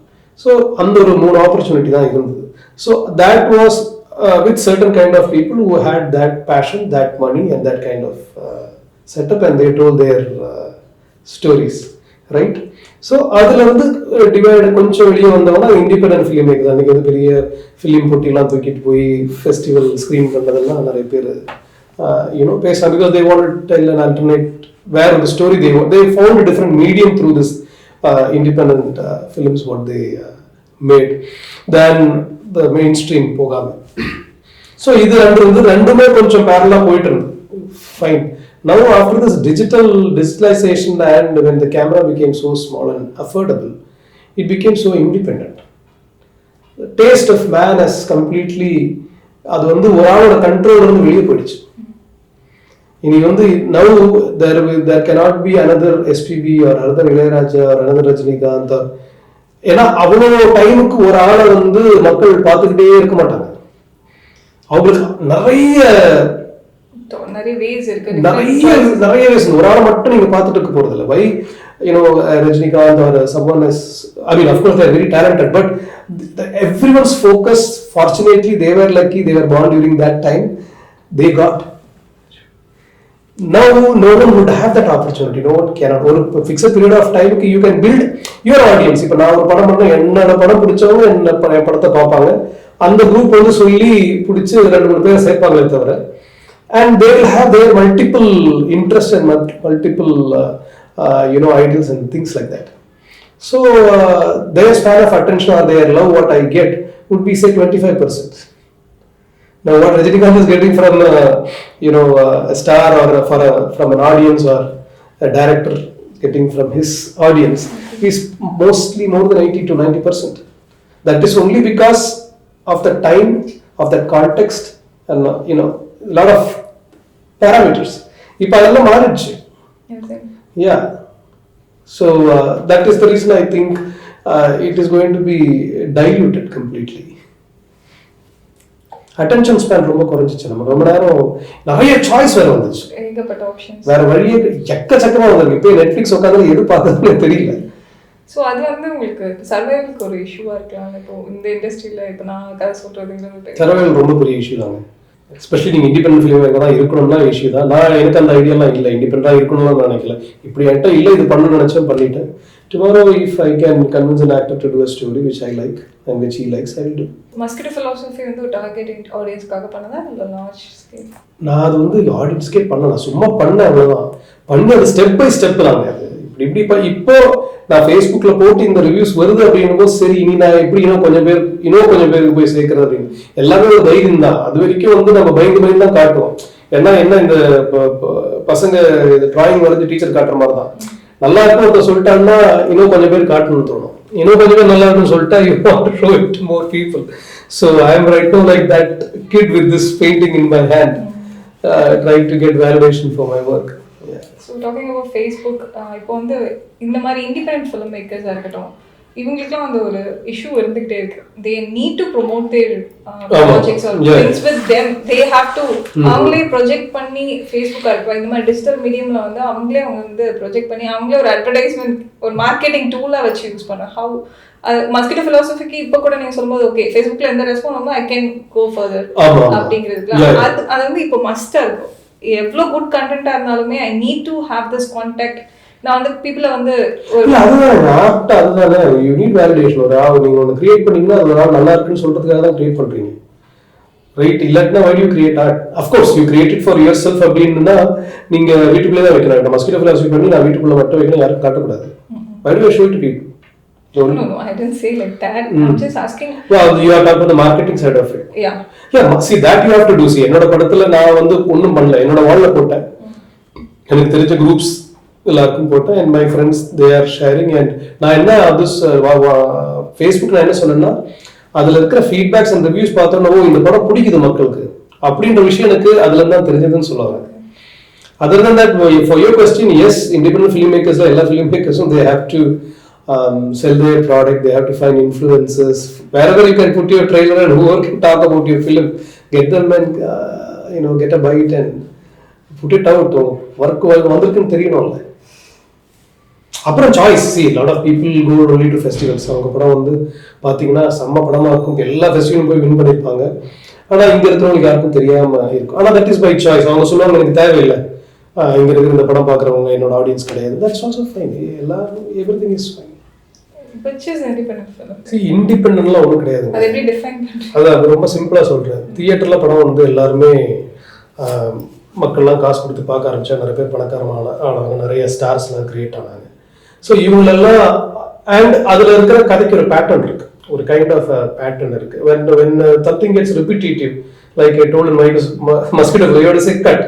ஸோ அந்த ஒரு 3 ஆப்பர்ச்சுனிட்டி தான் இருந்தது. So that was with certain kind of people who had that passion, that money and that kind of setup and they told their stories, right? So அதில் வந்து டிவைடு கொஞ்சம் வெளியே வந்தவங்கன்னா இண்டிபெண்டன்ட் ஃபிலிம் மேக்கர்ஸ். அன்றைக்கி வந்து பெரிய ஃபிலிம் போட்டிலாம் தூக்கிட்டு போய் ஃபெஸ்டிவல் ஸ்க்ரீன் பண்ணுறதெல்லாம் நிறைய பேர் பேசலாம். Because they want to tell an alternate where the story they found a different medium through this independent films what they made than the mainstream போகாம. ஸோ இது ரெண்டுமே கொஞ்சம் பேரலாக போயிட்டு இருந்தது. Fine. Now after this digitalization and when the camera became so small and affordable, it became so independent. The taste of man has completely அது வந்து ஒரு ஆளோட கண்ட்ரோல் இருந்து வெளியே போயிடுச்சு. இனி வந்து now there cannot be another SPB or another Ilayaraja or another Rajinikanth or ஏன்னா அவ்வளோ டைமுக்கு ஒரு ஆளை வந்து மக்கள் பார்த்துக்கிட்டே இருக்க மாட்டாங்க. அவங்களுக்கு நிறைய வேஸ் இருக்கு, நிறைய வேஸ். ஒரு ஆளை மட்டும் நீங்க பார்த்துட்டு இருக்க போறது இல்லை. வை Rajinikanth or someone is, I mean, of course they are very talented, but everyone's focus, fortunately they were lucky, they were born during that time, they got. Now no one would have that opportunity. No one cannot. ஒரு fixed period of time you can build your audience. இப்போ நான் ஒரு படம் பண்ண என்னோட படம் பிடிச்சவங்க என்ன படத்தை பார்ப்பாங்க. அந்த குரூப் வந்து சொல்லி பிடிச்சி 2-3 பேர் சேர்ப்பாங்களே தவிர, and they will have their multiple interests and multiple ideals and things like that. So their span of attention or their love what I get would be say 25%. Now what Rajinikanth is getting from a star or from an audience or a director getting from his audience is mostly more than 80 to 90%. That is only because of the time, of that context and lot of parameters. இப்போ அதெல்லாம் மாறிடுச்சு. Yeah. So that is the reason I think it is going to be diluted completely. Attention span ரொம்ப குறைஞ்சிச்சு. நம்ம ரொம்ப நேரம் நிறைய சாய்ஸ் வேற வந்துச்சு, வேற வழியே எக்கச்சக்கமா வந்திருக்கு. இப்போ நெட்ஃபிளிக்ஸ் உட்காந்து எது பார்க்கறதுன்னு தெரியல. ஸோ அது வந்து உங்களுக்கு சர்வைவலுக்கு ஒரு இஷ்யூவா இருக்கலாம். இப்போ இந்த இண்டஸ்ட்ரியில இப்போ நான் கதை சொல்றதுங்கிறது சர்வைவல் ரொம்ப பெரிய இஷ்யூ தாங்க. எஸ்பெஷலி நீங்கள் இண்டிபெண்டன்ட் ஃபிலிம் மேக்கர் தான் இருக்கணும்னா இஷ்யூ தான். நான் எனக்கு அந்த ஐடியாலாம் இல்லை, இண்டிபெண்டாக இருக்கணும்னு நினைக்கல. இப்படி என்கிட்ட இல்லை, இது பண்ணணும்னு நினச்சேன், பண்ணிட்டேன். Tomorrow, if I can convince an actor to do a story which I like and which he likes, I will do. Mosquito philosophy வந்து டார்கெட் ஆடியன்ஸ்க்காக பண்ணதா இல்ல லார்ஜ் ஸ்கேல்? நான் அது வந்து ஆடியன்ஸ்க்கே பண்ணல, நான் சும்மா பண்ணேன், அவ்வளவுதான். பண்ணி அது ஸ்டெப் பை ஸ்டெப் தாங்க. அது இப்படி இப்போ நான் ஃபேஸ்புக்ல போட்டு இந்த ரிவ்யூஸ் வருது அப்படின்னும் சரி, இனி நான் எப்படி இன்னும் கொஞ்சம் பேருக்கு போய் சேர்க்கறது அப்படின்னு எல்லாமே ஒரு தைரியம் தான். அது வரைக்கும் வந்து நம்ம பயந்து தான் காட்டுவோம். ஏன்னா என்ன இந்த பசங்க டிராயிங் வரைஞ்சு டீச்சர் காட்டுற மாதிரி தான். நல்லா இருக்கும் ஒருத்தர் சொல்லிட்டாங்கன்னா இன்னும் கொஞ்சம் பேர் காட்டணும்னு தோணும். இன்னும் கொஞ்சம் பேர் நல்லா இருக்குன்னு சொல்லிட்டா you want to show it to more people. So I am right now like that kid with this painting in my hand, trying to get validation for my work. Yeah. So talking about Facebook, இப்போ வந்து இந்த மாதிரி இண்டிபெண்டன்ட் ஃபிலிம் மேக்கர்ஸாக இருக்கட்டும், இவங்களுக்குலாம் அந்த ஒரு இஷ்யூ இருந்துகிட்டே இருக்கு. They need to promote their projects or things with them. They have to அவங்களே ப்ரொஜெக்ட் பண்ணி ஃபேஸ்புக்காக இருக்கும் இந்த மாதிரி டிஜிட்டல் மீடியமில் வந்து அவங்களே வந்து ப்ரொஜெக்ட் பண்ணி அவங்களே ஒரு அட்வர்டைஸ்மெண்ட் ஒரு மார்க்கெட்டிங் டூலாக வச்சு யூஸ் பண்ணுறேன். ஹவு மஸ்கிட்டோ ஃபிலாசபிக்கு இப்போ கூட நீங்கள் சொல்லும்போது ஓகே ஃபேஸ்புக்கில் எந்த ரெஸ்பான்ஸ் வந்து ஐ கேன் கோ ஃபர்தர் அப்படிங்கிறதுக்குலாம் அது வந்து இப்போ மஸ்டாக இருக்கும். எவ்வளோ குட் கண்டென்ட்டாக இருந்தாலுமே I need to have this contact. நான் வந்து பீப்புளை வந்து அதுதானே யூ நீட் வேலிடேஷன். ஒரு நீங்கள் ஒன்று கிரியேட் பண்ணீங்கன்னா அது ஒரு ஆள் நல்லா இருக்குன்னு சொல்றதுக்காக தான் கிரியேட் பண்றீங்க, ரைட்? இல்லாட்டினா why you create art? Of course you create it for yourself அப்படின்னா நீங்க வீட்டுக்குள்ளே தான் வைக்கணும். மஸ்கிட்டோ ஃபிலாசபி பண்ணி நான் வீட்டுக்குள்ள மட்டும் வைக்கணும், யாரும் காட்டக்கூடாது. Why do I show it to people? No, I didn't say like that. I'm just asking. Well, you are talking about the marketing side of it. Yeah. Yeah, see that you have to do. See, என்னோட படத்துல நான் வந்து ஒன்றும் பண்ணல, என்னோட வால்ல போட்டேன், எனக்கு தெரிஞ்ச குரூப்ஸ் எல்லாருக்கும் போட்டேன், and my friends they are sharing, and நான் என்ன அது ஃபேஸ்புக் நான் என்ன சொன்னேன்னா அதுல இருக்கிற ஃபீட்பேக்ஸ் அண்ட் ரிவ்யூஸ் பார்த்தோன்னா ஓ இந்த படம் பிடிக்குது மக்களுக்கு அப்படின்ற விஷயம் எனக்கு அதுல தான் தெரிஞ்சதுன்னு சொல்லுவாங்க. Other than that, for your question, yes, independent filmmakers, all filmmakers, they have to sell their product. They have to find influencers. Wherever you can put your trailer and whoever can talk about your film, get them and get a bite and put it out. Work வந்திருக்குன்னு தெரியணும்ல. அப்புறம் choice. See, a lot of people go only to festivals. அவங்க படம் வந்து பாத்தீங்கன்னா செம்ம படமா இருக்கும், எல்லா ஃபெஸ்டிவலும் போய் வின் பண்ணிருப்பாங்க. ஆனா இங்க இருக்கிறவங்களுக்கு யாருக்கும் தெரியாம இருக்கும். ஆனா தட் இஸ் பை சாய்ஸ். அவங்க சொல்லுவாங்க எனக்கு தேவையில்லை, இங்க இருக்கிற இந்த படம் பாக்குறவங்க என்னோட ஆடியன்ஸ் கிடையாது. That's also fine. எல்லாரும் everything is fine. Which is independent film? See, independentலாம் ஒன்றும் கிடையாது. அது எப்படி டிஃபைன் பண்றீங்க? அது ரொம்ப சிம்பிளா சொல்றேன். தியேட்டர்ல படம் வந்து எல்லாருமே மக்கள்லாம் காசு கொடுத்து பார்க்க ஆரம்பிச்சா நிறைய பேர் பணக்காரமான ஆனாங்க, நிறைய ஸ்டார்ஸ்லாம் கிரியேட் ஆனாங்க. ஸோ இவங்களெல்லாம் அண்ட் அதுல இருக்கிற கதைக்கு ஒரு பேட்டர்ன் இருக்கு, ஒரு கைண்ட் ஆஃப் பேட்டர்ன் இருக்கு. when something gets repetitive, like I told in my mosquito play, you have to say cut.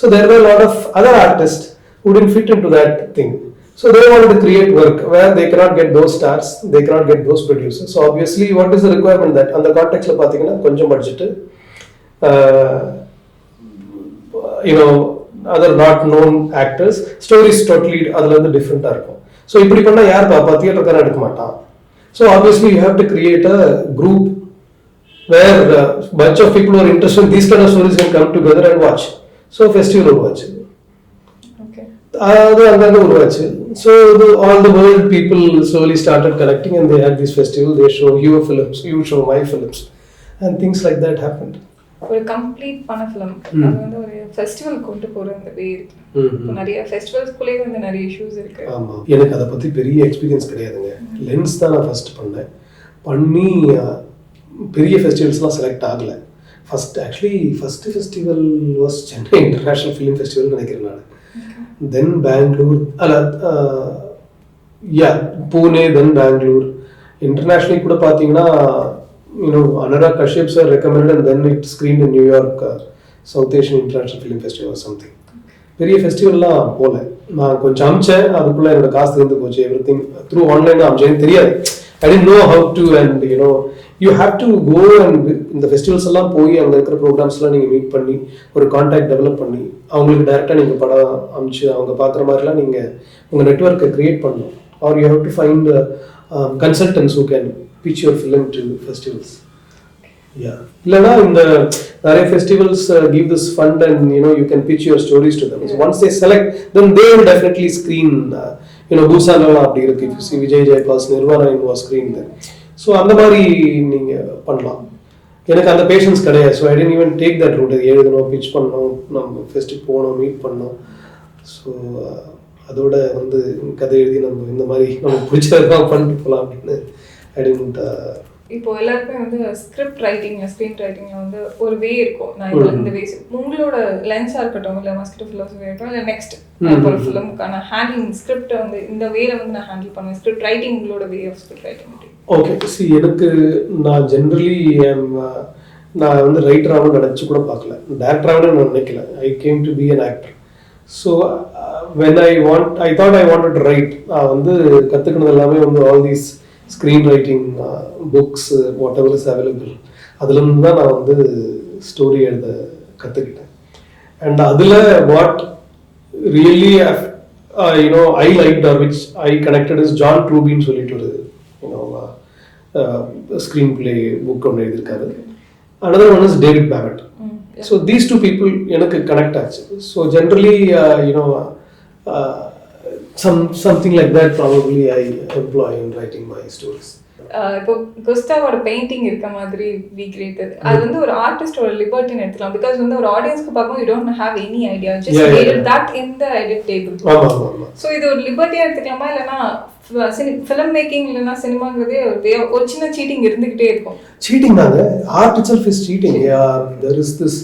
So there were a lot of other artists who didn't fit into that thing. So they wanted to create work where they cannot get those stars, they cannot get those producers. So obviously, what is the requirement that on the context la pathina konjam budget, other not known actors, stories totally adula irundhu different ah irukum. So இப்படி பண்ணா யார் பாப்பா, தியேட்டர் காரன் எடுக்க மாட்டான். So obviously you have to create a group where a bunch of people who are interested in these kind of stories can come together and watch. So festival உருவாச்சு. Okay. அது அங்கங்க உருவாச்சு. So all the world people slowly started connecting and they had this festival. They show your films, you show my films, and things like that happened. ஒரு கம்ப்ளீட் பண்ண ஃபிலிம் அது வந்து ஒரு ஃபெஸ்டிவல் கொண்டு போற அந்த வே இருக்கு. நிறைய ஃபெஸ்டிவல்ஸ்குள்ளே வந்து நிறைய இஷ்யூஸ் இருக்கு. ஆமா, எனக்கு அதை பத்தி பெரிய எக்ஸ்பீரியன்ஸ் கிடையாதுங்க. லென்ஸ் தான் நான் ஃபர்ஸ்ட் பண்ணி பெரிய ஃபெஸ்டிவல்ஸ்லாம் செலக்ட் ஆகலை. First festival was Chennai international film festival நினைக்கிறேன் நான். தென் பெங்களூர், பூனே, தென் பெங்களூர். இன்டர்நேஷனலி கூட பார்த்தீங்கன்னா Anurag Kashyap sir recommended and then it screened in New York, South Asian International Film Festival or something. பெரிய ஃபெஸ்டிவல்லாம் போல நான் கொஞ்சம் அமிச்சேன், அதுக்குள்ள என்னோட காசு இருந்து போச்சு. எவ்ரிதிங் த்ரூ ஆன்லைன் அமிச்சேன்னு தெரியாது. I didn't know how to, and you have to go and இந்த ஃபெஸ்டிவல்ஸ் எல்லாம் போய் அங்கே இருக்கிற ப்ரோக்ராம்ஸ்லாம் நீங்கள் மீட் பண்ணி ஒரு கான்டாக்ட் டெவலப் பண்ணி அவங்களுக்கு டைரெக்டாக நீங்கள் படம் அமிச்சு அவங்க பார்க்குற மாதிரிலாம் நீங்கள் உங்கள் நெட்வொர்க்கை க்ரியேட் பண்ணணும். or you have to find consultants who can pitch your film to festivals. Yeah. இல்லைனா இந்த நிறைய festivals give this fund and you can pitch your stories to them. So once they select, then they will definitely screen. பூசானலாம் அப்படி இருக்கு. If you see Vijay Jayapal's Nirvana was screened there. So அந்த மாதிரி நீங்க பண்ணலாம். எனக்கு அந்த பேஷன்ஸ் கிடையாது. So I didn't even take that route. எழுதணும், பிச் பண்ணணும், நம்ம ஃபெஸ்ட்டுக்கு போகணும், மீட் பண்ணணும். ஸோ அதோட வந்து கதை எழுதி நம்ம இந்த மாதிரி நமக்கு பிடிச்சதெல்லாம் பண்ணிட்டு போகலாம் அப்படின்னு ஐ டென்ட். இப்போ எல்லாருக்குமே வந்து ஸ்கிரிப்ட் ரைட்டிங், ஸ்க்ரீன் ரைட்டிங்ல வந்து ஒரு வே இருக்கும். நான் இந்த வே உங்களோட லென்ஸாக இருக்கட்டும், இல்லை மஸ்கிட்டோ ஃபிலோசஃபி இருக்கட்டும், இல்லை நெக்ஸ்ட் ஒரு ஃபிலிமுக்கான ஹேண்ட்லிங் ஸ்கிரிப்டை வந்து இந்த வேல வந்து நான் ஹேண்டில் பண்ணுவேன். ஸ்கிரிப்ட் ரைட்டிங் உங்களோட way of script writing. Okay, see எனக்கு நான் ஜென்ரலி நான் வந்து ரைட்டராகவும் நினச்சி கூட பார்க்கல, டேரக்டராகவும் நான் நினைக்கல. I came to be an actor. So when I thought I wanted to write. நான் வந்து கற்றுக்கினது எல்லாமே வந்து all these screen writing books whatever is available, அதுலேருந்து தான் நான் வந்து ஸ்டோரி எழுத கற்றுக்கிட்டேன். அண்ட் அதில் what really I liked or which I connected is John ட்ரூபின்னு சொல்லிட்டு ஒரு ஸ்க்ரீன் பிளே புக் ஒன்று எழுதியிருக்காரு. another one is David Mamet. So these two people எனக்கு கனெக்ட் ஆச்சு. So generally something like that probably I employ in writing my stories. இப்போ குஸ்டாவோட பெயிண்டிங் இருக்க மாதிரி வி கிரியேட்டட் அது வந்து ஒரு ஆர்டிஸ்டோட லிபர்ட்டின்னு எடுத்துக்கலாம். பிகாஸ் வந்து ஒரு ஆடியன்ஸ்க்கு பார்க்கும்போது you don't have any idea, just created that in the edit table. ஆமா. ஸோ இது ஒரு லிபர்ட்டியா எடுத்துக்கலாமா, இல்லைன்னா ஃபிலிம் மேக்கிங் இல்லைன்னா சினிமாங்கிறதே ஒரு சின்ன சீட்டிங் இருந்துகிட்டே இருக்கும்? சீட்டிங் தாங்க. Art itself is seating. there is this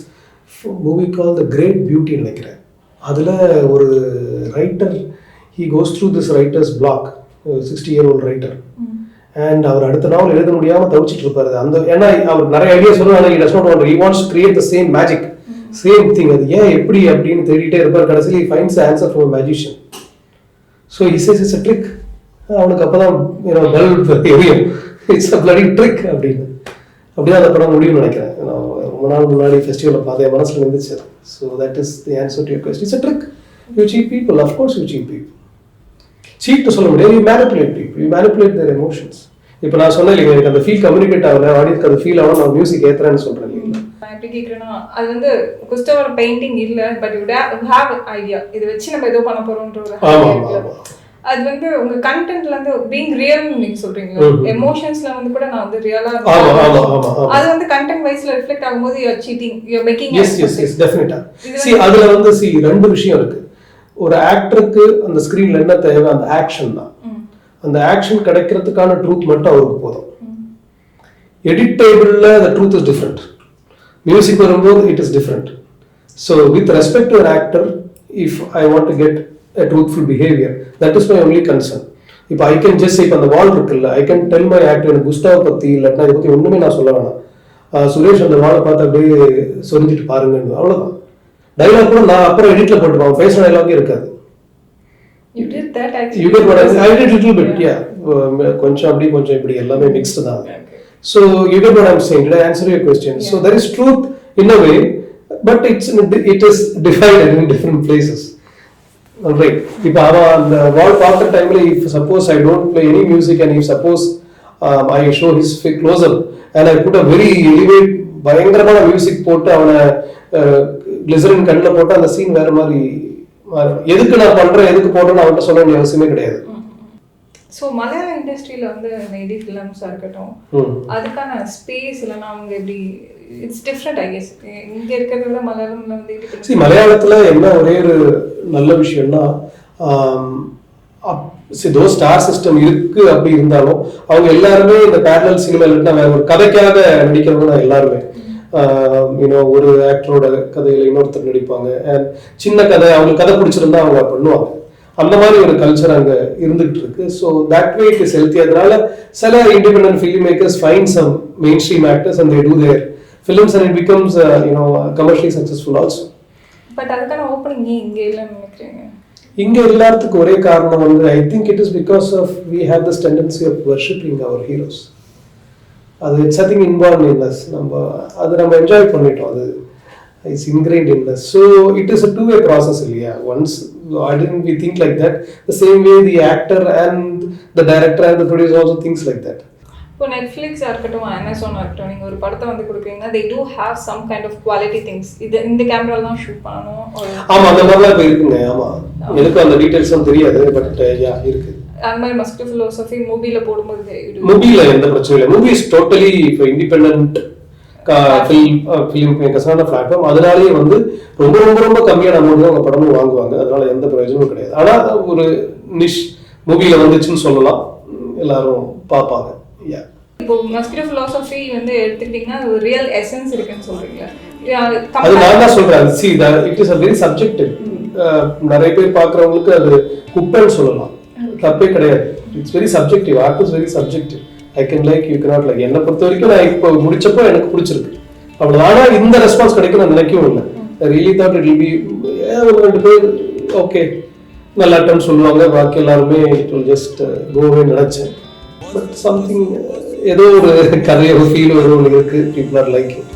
movie called The Great Beauty நினைக்கிறேன். அதில் ஒரு writer he goes through this writer's block 60-year-old writer. And அவர் அடுத்த நாவல் எழுத முடியாமல் தவிச்சிட்டு இருப்பாரு. அந்த ஏன்னா அவர் நிறைய ஐடியா சொல்லுவாங்க, he does not want, he wants to create the same magic, same thing. அது ஏன் எப்படி அப்படின்னு தேடிட்டே இருப்பார். கடைசியில் he finds the answer from a magician. So he says it's a trick. அவனுக்கு அப்பதான் பல்ப் எரியும், இட்ஸ் அ bloody trick அப்படின்னு. அப்படிதான் அந்த படம் முடியும்னு நினைக்கிறேன். ரொம்ப நாள் முன்னாடி ஃபெஸ்டிவலில் பார்த்தேன், மனசில் இருந்துச்சு. So that is the answer to your question. It's a trick. You cheat people, of course you cheat people. Cheat சொல்ல முடியாது, you manipulate people, you manipulate their emotions. இப்போ நான் சொன்னேன் இல்லைங்க, எனக்கு அந்த ஃபீல் கம்யூனிகேட் ஆகல, ஆடியன்ஸ்க்கு அந்த ஃபீல் ஆகணும், நான் மியூசிக் ஏற்றுறேன்னு சொல்கிறேன் இல்லைங்களா. நான் எப்படி கேட்குறேன்னா, அது வந்து குஸ்டோவோட பெயிண்டிங் இல்லை, பட் யூ ஹேவ் ஐடியா, இதை வச்சு நம்ம ஏதோ பண்ண போகிறோன்ற ஒரு ஐடியா. அது வந்து உங்க கண்டென்ட்ல இருந்து பீயிங் ரியல் நீங்க சொல்றீங்க, எமோஷன்ஸ்ல வந்து கூட நான் வந்து ரியலா அது வந்து கண்டென்ட் வைஸ்ல ரிஃப்ளெக்ட் ஆகும்போது you are cheating, you are making. Yes டெஃபினட்டா. அதுல வந்து ரெண்டு விஷயம் இருக்கு. ஒரு ஆக்டருக்கு அந்த ஸ்கிரீன்ல என்ன தேவை, அந்த ஆக்ஷன் தான். அந்த ஆக்ஷன் கிடைக்கிறதுக்கான ட்ரூத் மட்டும் அவருக்கு போதும். எடிட் டேபிள்ல the truth is different, music வரும்போது it is different. So with respect to an actor, if I want to get a truthful behavior, that is my only concern. இப்போ I can just say, இப்போ அந்த வால் இருக்குல்ல, I can tell my actor, எனக்கு குஸ்டாவை பற்றி இல்லாட்டினா இதை பற்றி ஒன்றுமே நான் சொல்ல வேணாம், சுரேஷ் அந்த வாழை பார்த்து அப்படியே சொரிஞ்சிட்டு பாருங்கன்னு, அவ்வளோதான். டைலாக் கூட நான் அப்புறம் எடிட்டில் போட்டுருவான், பேசுகிற டைலாகே இருக்காது. You did that actually. You did what I did little bit, yeah. கொஞ்சம் அப்படி கொஞ்சம் இப்படி எல்லாமே மிக்ஸ்டு தான். So you get what I'm saying. Did I answer your question? Yeah. So there is truth in a way, but it is divided in different places. Alright. இப்போ அவன் அந்த வால் பார்க்குற டைம்ல, if suppose I don't play any music and if suppose I show his close-up and I put a very elevate பயங்கரமான மியூசிக் போட்டு அவனை கிளிசரின் கண்ணில் போட்டு அந்த சீன் வேற மாதிரி எதுக்கு நான் பண்றேன், எதுக்கு போடுறேன்னு அவன்கிட்ட சொல்ல வேண்டிய அவசியமே கிடையாது. ஸோ மலையாள இண்டஸ்ட்ரியில வந்து நெய்டி ஃபிலிம்ஸாக இருக்கட்டும், அதுக்கான ஸ்பேஸ் இல்லைன்னா அவங்க எப்படி இட்ஸ் டிஃப்ரெண்ட் ஐ கெஸ். இங்கே இருக்கிறத விட மலையாளம்ல வந்து மலையாளத்தில் என்ன ஒரே ஒரு நல்ல விஷயம்னா, ஏதோ ஸ்டார் சிஸ்டம் இருக்கு அப்படி இருந்தாலும் அவங்க எல்லாருமே இந்த பேரலல் சினிமா இல்லைன்னா வேற ஒரு கதைக்காக நடிக்கிறவங்க தான் எல்லாருமே. ஒரு ஆக்டரோட கதையில இன்னொருத்தர் நடிப்பாங்க, அண்ட் சின்ன கதை அவங்களுக்கு கதை பிடிச்சிருந்தா அவங்க பண்ணுவாங்க. அந்த மாதிரி ஒரு கல்ச்சர் அங்க இருந்துகிட்டு இருக்கு. So that way it is healthy. அதனால சில independent film makers find some mainstream actors and they do their films and it becomes commercially successful also. But அதுக்கான ஓப்பனிங் இங்கே இல்லைன்னு நினைக்கிறீங்க? இங்க எல்லாத்துக்கும் ஒரே காரணம் வந்து I think it is because of we have this tendency of worshipping our heroes. அது it's something involve in us. நம்ம என்ஜாய் பண்ணிட்டோம், அது it's ingrained in as. So it is a two-way process இல்லையா. Once I didn't we think like that, the same way the actor and the director and the producer also thinks like that. இப்போ நெட்ஃப்ளிக்ஸாக இருக்கட்டும், அமேசானாக இருக்கட்டும், நீங்கள் ஒரு படத்தை வந்து கொடுப்பீங்கன்னா they do have some kind of quality things. இது இந்த கேமரால தான் ஷூட் பண்ணணும். ஆமாம், அந்த மாதிரிலாம் இப்போ இருக்குங்க. ஆமாம், எனக்கு அந்த டீட்டெயில்ஸும் தெரியாது, பட் யா இருக்கு. அந்த மாதிரி மஸ்கிட்டோ ஃபிலோசஃபி மூவியில் போடும்போது மூவியில் எந்த பிரச்சனையும் இல்லை. மூவி இஸ் டோட்டலி இப்போ இண்டிபெண்ட் ஃபிலிம் மேக்கர்ஸான பிளாட்ஃபார்ம். அதனாலேயே வந்து ரொம்ப ரொம்ப ரொம்ப கம்மியான அமௌண்ட் தான் அவங்க படமும் வாங்குவாங்க. அதனால எந்த பிரயோஜனமும் கிடையாது. ஆனால் ஒரு நிஷ் மூவியில் வந்துச்சுன்னு சொல்லலாம், எல்லாரும் பார்ப்பாங்க. இப்போ மஸ்கிட்டோ ஃபிலோசஃபி வந்து எடுத்துக்கிட்டீங்கன்னா ஒரு ரியல் எசன்ஸ் இருக்குன்னு சொல்றீங்களா? அது நான் தான் சொல்றேன். see it is a very subjective. நிறைய பேர் பார்க்குறவங்களுக்கு அது குப்பைன்னு சொல்லலாம், தப்பே கிடையாது. It's very subjective. Art is very subjective. I can like, you cannot like. என்னை பொறுத்த வரைக்கும் நான் இப்போ முடிச்சப்போ எனக்கு பிடிச்சிருக்கு அவ்வளோ. ஆனால் இந்த ரெஸ்பான்ஸ் கிடைக்கும் நான் நினைக்கவும் இல்லை. I really thought it will be ஒரு 2 பேர் ஓகே நல்லாட்டன்னு சொல்லுவாங்க, பாக்கி எல்லாருமே it will just go away நினைச்சேன். பட் சம்திங் ஏதோ ஒரு கதையோ ஃபீல் ஒரு இருக்கு, people are liking.